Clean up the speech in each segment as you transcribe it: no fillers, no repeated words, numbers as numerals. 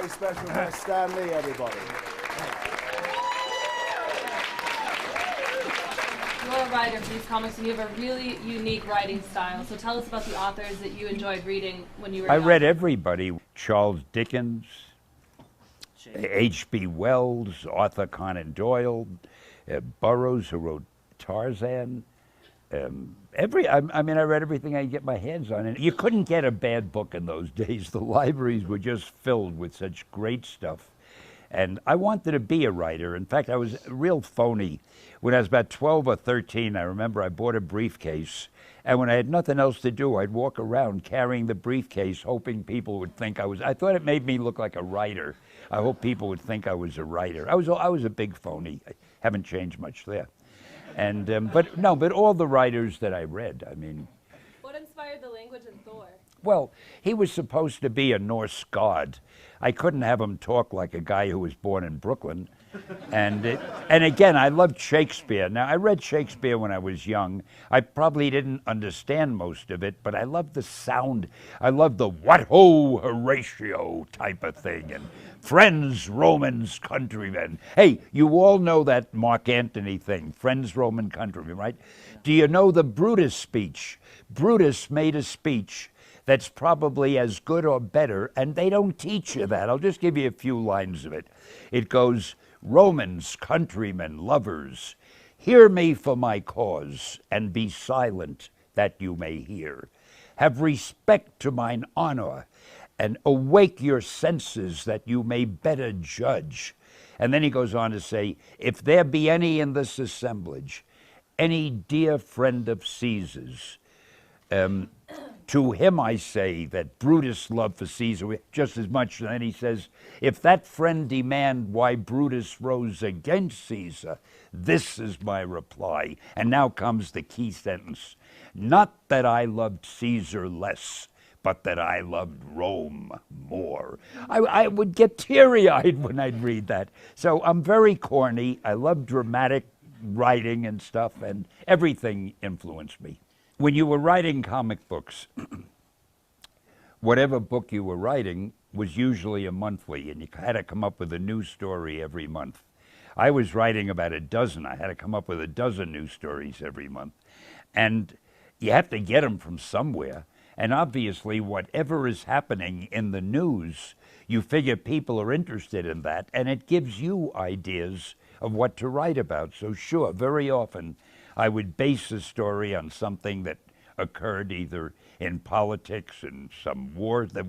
very special guest, Stan Lee, everybody. You're a writer for these comics, and you have a really unique writing style. So tell us about the authors that you enjoyed reading when you were young. I read everybody. Charles Dickens, H.G. Wells, Arthur Conan Doyle, Burroughs, who wrote Tarzan. I mean, I read everything I could get my hands on. And you couldn't get a bad book in those days. The libraries were just filled with such great stuff. And I wanted to be a writer. In fact, I was real phony. When I was about 12 or 13, I remember I bought a briefcase. And when I had nothing else to do, I'd walk around carrying the briefcase, hoping people would think I thought it made me look like a writer. I hope people would think I was a writer. I was a big phony. I haven't changed much there. And, but all the writers that I read, I mean. What inspired the language in Thor? Well, he was supposed to be a Norse god. I couldn't have him talk like a guy who was born in Brooklyn. And again, I loved Shakespeare. Now, I read Shakespeare when I was young. I probably didn't understand most of it, but I loved the sound. I loved the what-ho, Horatio type of thing, and friends, Romans, countrymen. Hey, you all know that Mark Antony thing, friends, Roman countrymen, right? Do you know the Brutus speech? Brutus made a speech that's probably as good or better, and they don't teach you that. I'll just give you a few lines of it. It goes, Romans, countrymen, lovers, hear me for my cause, and be silent that you may hear. Have respect to mine honor, and awake your senses that you may better judge. And then he goes on to say, if there be any in this assemblage, any dear friend of Caesar's, to him I say that Brutus loved for Caesar just as much. And then he says, if that friend demand why Brutus rose against Caesar, this is my reply. And now comes the key sentence. Not that I loved Caesar less, but that I loved Rome more. I would get teary-eyed when I'd read that. So I'm very corny. I love dramatic writing and stuff, and everything influenced me. When you were writing comic books, whatever book you were writing was usually a monthly, and you had to come up with a new story every month. I was writing about a dozen. I had to come up with a dozen new stories every month. And you have to get them from somewhere. And obviously, whatever is happening in the news, you figure people are interested in that, and it gives you ideas of what to write about. So sure, very often, I would base a story on something that occurred either in politics and some war. There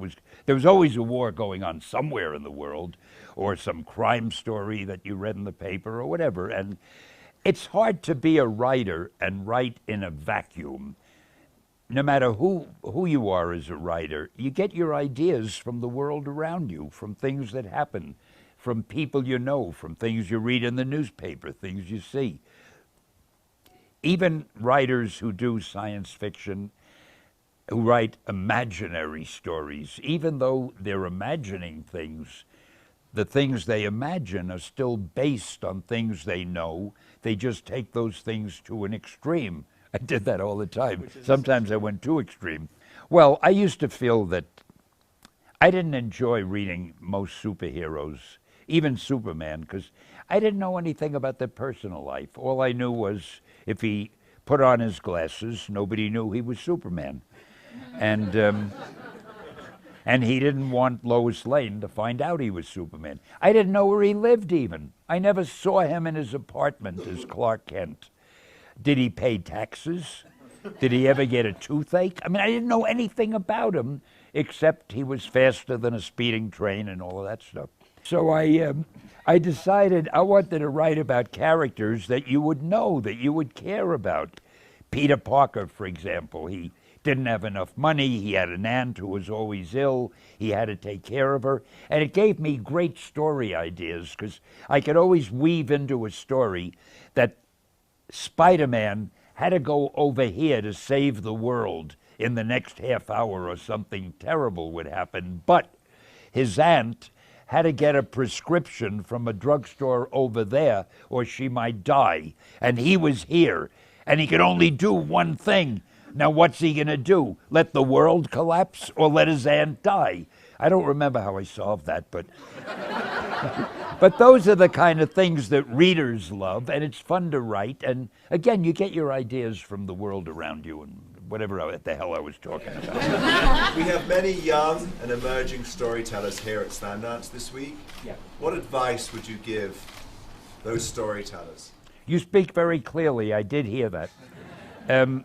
was always a war going on somewhere in the world, or some crime story that you read in the paper or whatever. And it's hard to be a writer and write in a vacuum. No matter who you are as a writer, you get your ideas from the world around you, from things that happen, from people you know, from things you read in the newspaper, things you see. Even writers who do science fiction, who write imaginary stories, even though they're imagining things, the things they imagine are still based on things they know. They just take those things to an extreme. I did that all the time. Sometimes I went too extreme. Well, I used to feel that I didn't enjoy reading most superheroes, even Superman, because I didn't know anything about their personal life. All I knew was if he put on his glasses, nobody knew he was Superman. And he didn't want Lois Lane to find out he was Superman. I didn't know where he lived even. I never saw him in his apartment as Clark Kent. Did he pay taxes? Did he ever get a toothache? I mean, I didn't know anything about him except he was faster than a speeding train and all of that stuff. So I decided I wanted to write about characters that you would know, that you would care about. Peter Parker, for example, he didn't have enough money. He had an aunt who was always ill. He had to take care of her. And it gave me great story ideas because I could always weave into a story that Spider-Man had to go over here to save the world in the next half hour or something terrible would happen. But his aunt had to get a prescription from a drugstore over there or she might die. And he was here, and he could only do one thing. Now, what's he going to do? Let the world collapse or let his aunt die? I don't remember how I solved that, but but those are the kind of things that readers love, and it's fun to write. And again, you get your ideas from the world around you and whatever the hell I was talking about. We have many young and emerging storytellers here at Slamdance this week. Yeah. What advice would you give those storytellers? You speak very clearly. I did hear that. I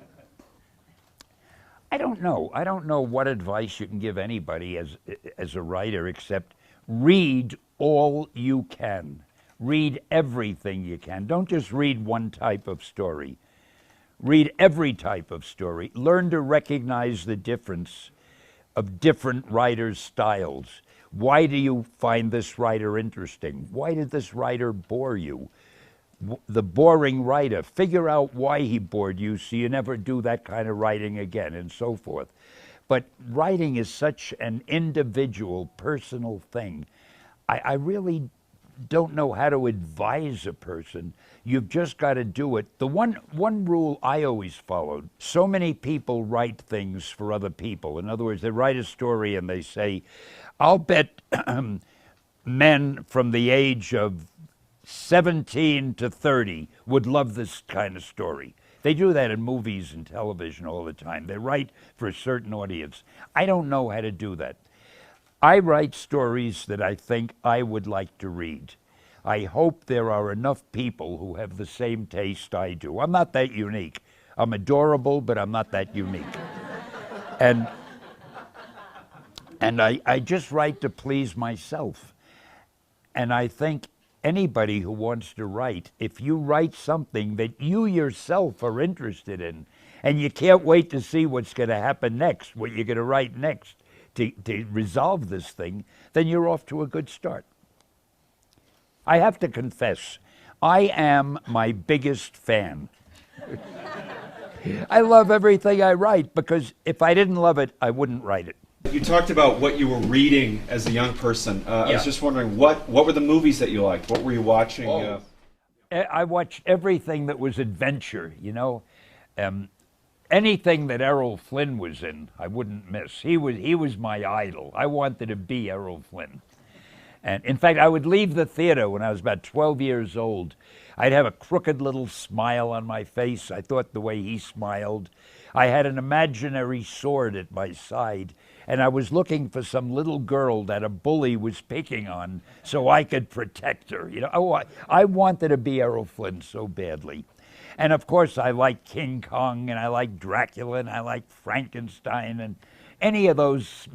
don't know. I don't know what advice you can give anybody as a writer, except read all you can. Read everything you can. Don't just read one type of story. Read every type of story. Learn to recognize the difference of different writers' styles. Why do you find this writer interesting? Why did this writer bore you? The boring writer, figure out why he bored you so you never do that kind of writing again, and so forth. But writing is such an individual, personal thing. I really don't know how to advise a person. You've just got to do it. The one rule I always followed, so many people write things for other people. In other words, they write a story and they say, I'll bet men from the age of 17 to 30 would love this kind of story. They do that in movies and television all the time. They write for a certain audience. I don't know how to do that. I write stories that I think I would like to read. I hope there are enough people who have the same taste I do. I'm not that unique. I'm adorable, but I'm not that unique. And I just write to please myself. And I think anybody who wants to write, if you write something that you yourself are interested in, and you can't wait to see what's going to happen next, what you're going to write next to resolve this thing, then you're off to a good start. I have to confess, I am my biggest fan. I love everything I write, because if I didn't love it, I wouldn't write it. You talked about what you were reading as a young person. I was just wondering, what were the movies that you liked? What were you watching? I watched everything that was adventure, you know. Anything that Errol Flynn was in, I wouldn't miss. He was my idol. I wanted to be Errol Flynn. And in fact, I would leave the theater when I was about 12 years old. I'd have a crooked little smile on my face. I thought the way he smiled. I had an imaginary sword at my side, and I was looking for some little girl that a bully was picking on so I could protect her. You know, I wanted to be Errol Flynn so badly. And of course, I like King Kong, and I like Dracula, and I like Frankenstein, and any of those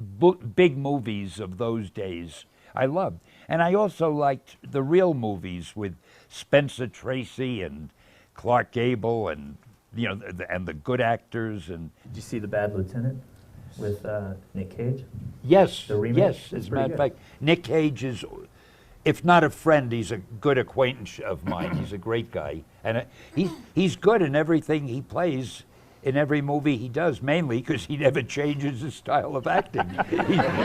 big movies of those days I loved. And I also liked the real movies with Spencer Tracy and Clark Gable, and you know, and the good actors. And did you see The Bad Lieutenant with Nick Cage? Yes, the remake? Yes. As a matter of fact, Nick Cage is, if not a friend, he's a good acquaintance of mine. He's a great guy, and he's good in everything he plays, in every movie he does, mainly because he never changes his style of acting.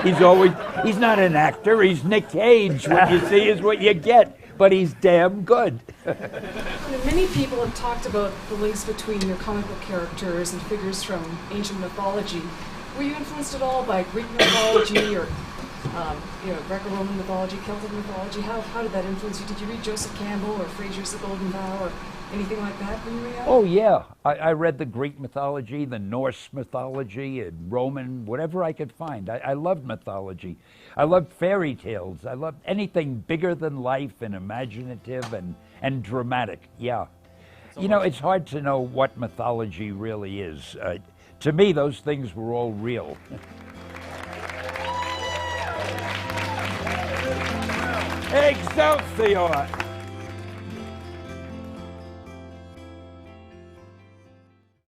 He's not an actor, he's Nick Cage. What you see is what you get, but he's damn good. Many people have talked about the links between your comic book characters and figures from ancient mythology. Were you influenced at all by Greek mythology or Greco-Roman mythology, Celtic mythology? How did that influence you? Did you read Joseph Campbell or Fraser's The Golden Vow or anything like that when you were young? Oh, yeah. I read the Greek mythology, the Norse mythology, and Roman, whatever I could find. I loved mythology. I loved fairy tales. I loved anything bigger than life and imaginative and dramatic, yeah. You know, it's hard to know what mythology really is. To me, those things were all real. Excelsior!